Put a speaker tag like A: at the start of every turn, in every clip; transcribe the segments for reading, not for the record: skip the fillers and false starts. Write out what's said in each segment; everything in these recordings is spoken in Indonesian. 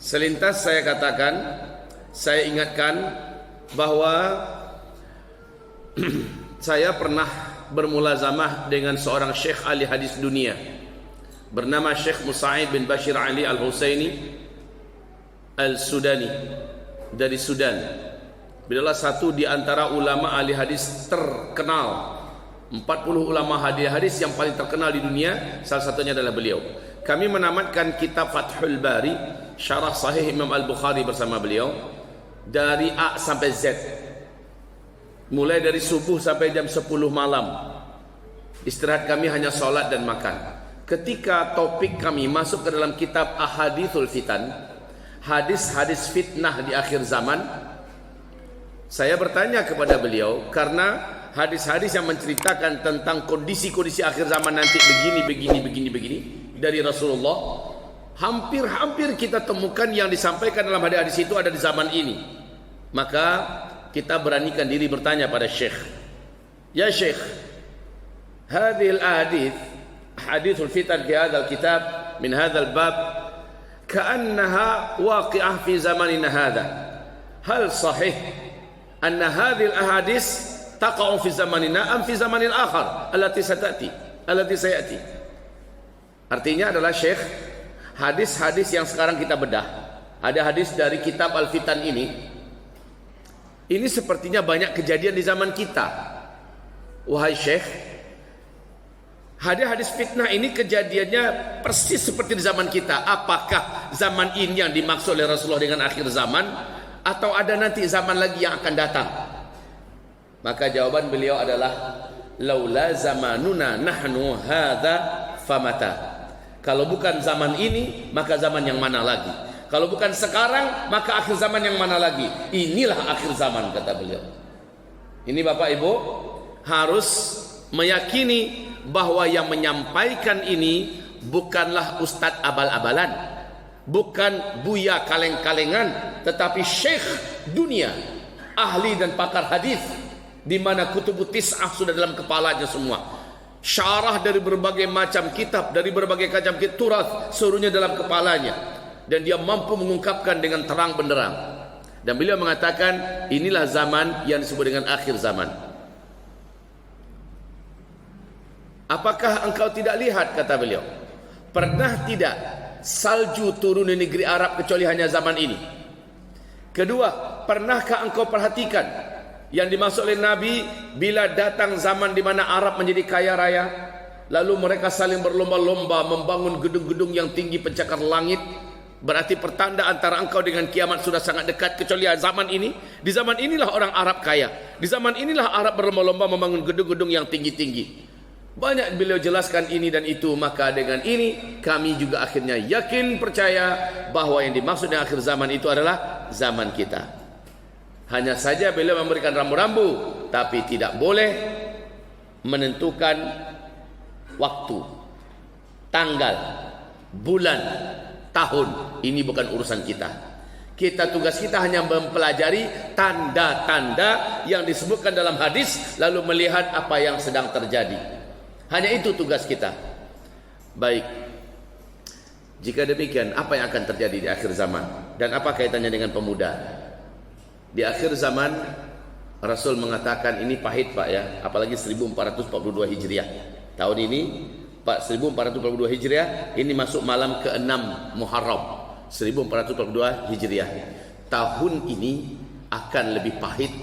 A: Selintas saya katakan, saya ingatkan bahwa saya pernah bermulazamah dengan seorang syekh ahli hadis dunia bernama Syekh Musa'ib bin Bashir Ali Al-Husaini Al-Sudani dari Sudan. Beliau adalah satu di antara ulama ahli hadis terkenal, 40 ulama ahli hadis yang paling terkenal di dunia, salah satunya adalah beliau. Kami menamatkan kitab Fathul Bari, syarah Sahih Imam Al-Bukhari bersama beliau dari A sampai Z, mulai dari subuh sampai jam 10 malam. Istirahat kami hanya solat dan makan. Ketika topik kami masuk ke dalam kitab Ahadithul Fitan, hadis-hadis fitnah di akhir zaman, saya bertanya kepada beliau, karena hadis-hadis yang menceritakan tentang kondisi-kondisi akhir zaman nanti begini dari Rasulullah, hampir kita temukan yang disampaikan dalam hadis-hadis itu ada di zaman ini. Maka kita beranikan diri bertanya pada Syekh, ya Syekh, hadhil ahadith, hadithul fitan fi hadzal kitab min hadzal bab ka'annaha waqi'ah fi zamanina hadha, hal sahih anna hadhil ahadith taqa'u fi zamanina am fi zamanil akhar allati sayati. Artinya adalah Syekh, hadis-hadis yang sekarang kita bedah, ada hadis dari kitab Al-Fitan ini sepertinya banyak kejadian di zaman kita. Wahai Syekh, hadis-hadis fitnah ini kejadiannya persis seperti di zaman kita. Apakah zaman ini yang dimaksud oleh Rasulullah dengan akhir zaman, atau ada nanti zaman lagi yang akan datang? Maka jawaban beliau adalah, laula zamanuna nahnu hadza famata. Kalau bukan zaman ini, maka zaman yang mana lagi? Kalau bukan sekarang, maka akhir zaman yang mana lagi? Inilah akhir zaman, kata beliau. Ini Bapak Ibu harus meyakini bahwa yang menyampaikan ini bukanlah ustadz abal-abalan, bukan buya kaleng-kalengan, tetapi syekh dunia, ahli dan pakar hadis, di mana kutubut tis'ah sudah dalam kepalanya semua. Syarah dari berbagai macam kitab, dari berbagai macam turas, seluruhnya dalam kepalanya, dan dia mampu mengungkapkan dengan terang benderang. Dan beliau mengatakan, inilah zaman yang disebut dengan akhir zaman. Apakah engkau tidak lihat, kata beliau, pernah tidak salju turun di negeri Arab kecuali hanya zaman ini? Kedua, pernahkah engkau perhatikan yang dimaksud oleh Nabi bila datang zaman di mana Arab menjadi kaya raya, lalu mereka saling berlomba-lomba membangun gedung-gedung yang tinggi pencakar langit? Berarti pertanda antara engkau dengan kiamat sudah sangat dekat, kecuali zaman ini. Di zaman inilah orang Arab kaya, di zaman inilah Arab berlomba-lomba membangun gedung-gedung yang tinggi-tinggi. Banyak beliau jelaskan ini dan itu. Maka dengan ini kami juga akhirnya yakin, percaya bahwa yang dimaksud dengan akhir zaman itu adalah zaman kita. Hanya saja beliau memberikan rambu-rambu, tapi tidak boleh menentukan waktu, tanggal, bulan, tahun. Ini bukan urusan kita. Tugas kita hanya mempelajari tanda-tanda yang disebutkan dalam hadis, lalu melihat apa yang sedang terjadi. Hanya itu tugas kita. Baik, jika demikian, apa yang akan terjadi di akhir zaman? Dan apa kaitannya dengan pemuda? Di akhir zaman, Rasul mengatakan, ini pahit Pak ya, apalagi 1442 Hijriah. Tahun ini 1442 Hijriah, ini masuk malam ke-6 Muharram 1442 Hijriah. Tahun ini akan lebih pahit,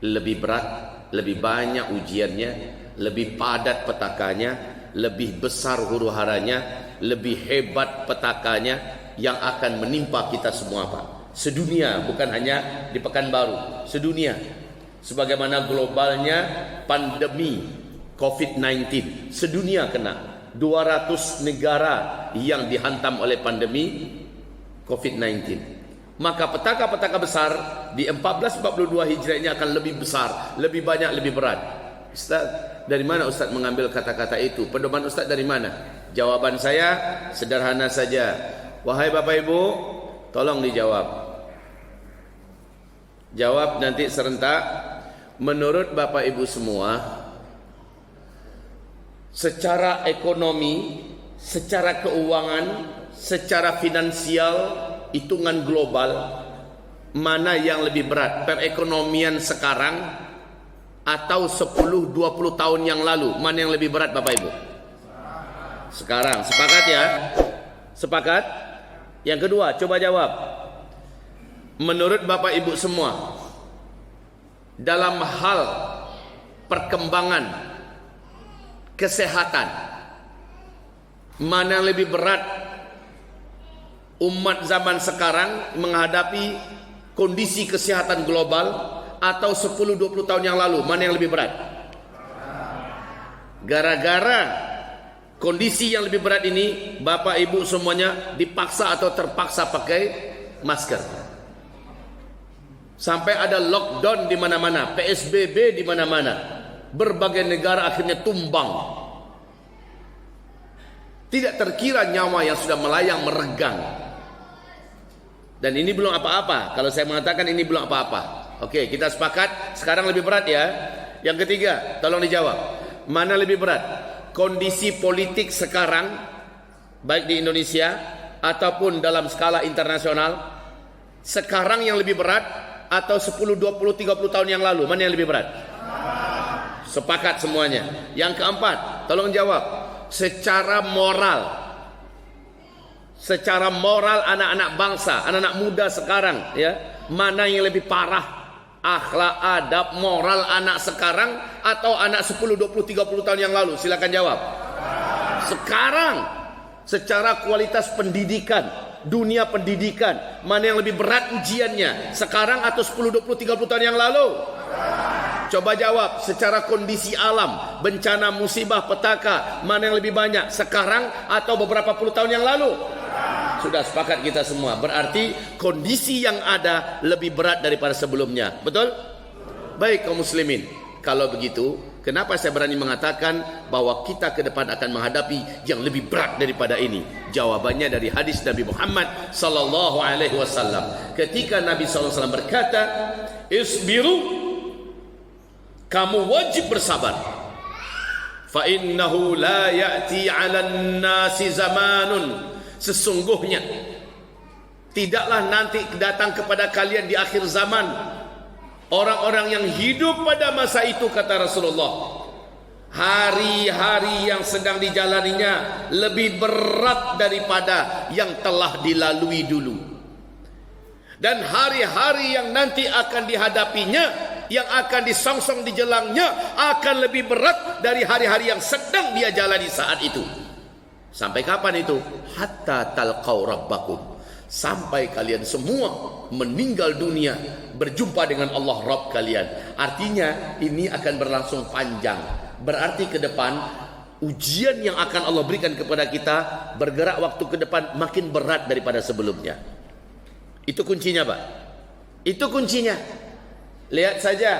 A: lebih berat, lebih banyak ujiannya, lebih padat petakanya, lebih besar huru-haranya, lebih hebat petakanya yang akan menimpa kita semua Pak. Sedunia, bukan hanya di Pekanbaru, sedunia. Sebagaimana globalnya pandemi COVID-19, sedunia kena. 200 negara yang dihantam oleh pandemi COVID-19. Maka petaka-petaka besar di 1442 Hijriah ini akan lebih besar, lebih banyak, lebih berat. Ustaz, dari mana Ustaz mengambil kata-kata itu? Pedoman Ustaz dari mana? Jawaban saya sederhana saja. Wahai Bapak Ibu, tolong dijawab. Jawab nanti serentak. Menurut Bapak Ibu semua, secara ekonomi, secara keuangan, secara finansial, hitungan global, mana yang lebih berat, perekonomian sekarang atau 10-20 tahun yang lalu? Mana yang lebih berat Bapak Ibu? Sekarang. Sepakat ya? Sepakat? Yang kedua, coba jawab. Menurut Bapak Ibu semua, dalam hal perkembangan kesehatan, mana yang lebih berat umat zaman sekarang menghadapi kondisi kesehatan global atau 10-20 tahun yang lalu? Mana yang lebih berat? Gara-gara kondisi yang lebih berat ini, Bapak Ibu semuanya dipaksa atau terpaksa pakai masker. Sampai ada lockdown di mana-mana, PSBB di mana-mana. Berbagai negara akhirnya tumbang. Tidak terkira nyawa yang sudah melayang meregang. Dan ini belum apa-apa. Kalau saya mengatakan ini belum apa-apa. Oke, kita sepakat sekarang lebih berat ya. Yang ketiga, tolong dijawab. Mana lebih berat? Kondisi politik sekarang, baik di Indonesia ataupun dalam skala internasional, sekarang yang lebih berat atau 10, 20, 30 tahun yang lalu? Mana yang lebih berat? Sepakat semuanya. Yang keempat, tolong jawab. Secara moral anak-anak bangsa, anak-anak muda sekarang ya, mana yang lebih parah? Akhlak, adab, moral anak sekarang atau anak 10, 20, 30 tahun yang lalu? Silakan jawab. Sekarang. Secara kualitas pendidikan, dunia pendidikan, mana yang lebih berat ujiannya? Sekarang atau 10, 20, 30 tahun yang lalu? Coba jawab. Secara kondisi alam, bencana, musibah, petaka, mana yang lebih banyak? Sekarang atau beberapa puluh tahun yang lalu? Sudah sepakat kita semua. Berarti kondisi yang ada lebih berat daripada sebelumnya. Betul? Baik kaum muslimin. Kalau begitu, kenapa saya berani mengatakan bahwa kita ke depan akan menghadapi yang lebih berat daripada ini? Jawabannya dari hadis Nabi Muhammad sallallahu alaihi wasallam. Ketika Nabi sallallahu alaihi wasallam berkata, "Isbiru, kamu wajib bersabar. Fa innahu la ya'ti 'alan nasi zamanun." Sesungguhnya tidaklah nanti datang kepada kalian di akhir zaman orang-orang yang hidup pada masa itu, kata Rasulullah, hari-hari yang sedang dijalaninya lebih berat daripada yang telah dilalui dulu. Dan hari-hari yang nanti akan dihadapinya, yang akan disongsong di jelangnya, akan lebih berat dari hari-hari yang sedang dia jalani saat itu. Sampai kapan itu? Hatta talqaw rabbakum. Sampai kalian semua meninggal dunia, berjumpa dengan Allah Rabb kalian. Artinya ini akan berlangsung panjang. Berarti ke depan ujian yang akan Allah berikan kepada kita bergerak waktu ke depan makin berat daripada sebelumnya. Itu kuncinya Pak. Itu kuncinya. Lihat saja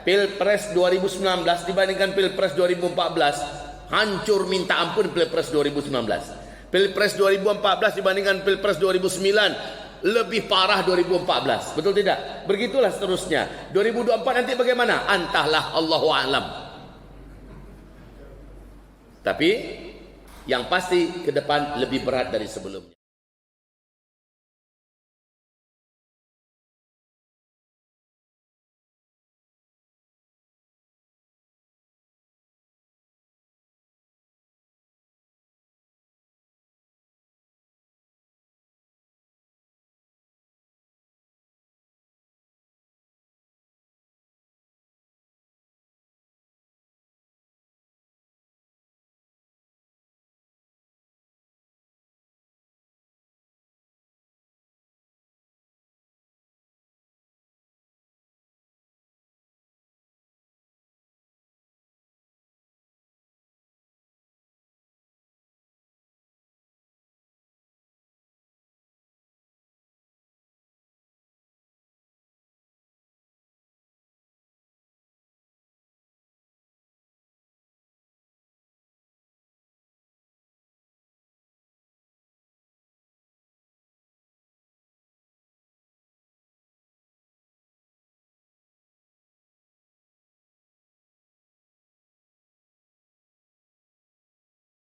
A: Pilpres 2019 dibandingkan Pilpres 2014. Hancur minta ampun Pilpres 2019. Pilpres 2014 dibandingkan Pilpres 2009 lebih parah 2014. Betul tidak? Begitulah seterusnya. 2024 nanti bagaimana? Entahlah, Allahu a'lam. Tapi yang pasti ke depan lebih berat dari sebelumnya.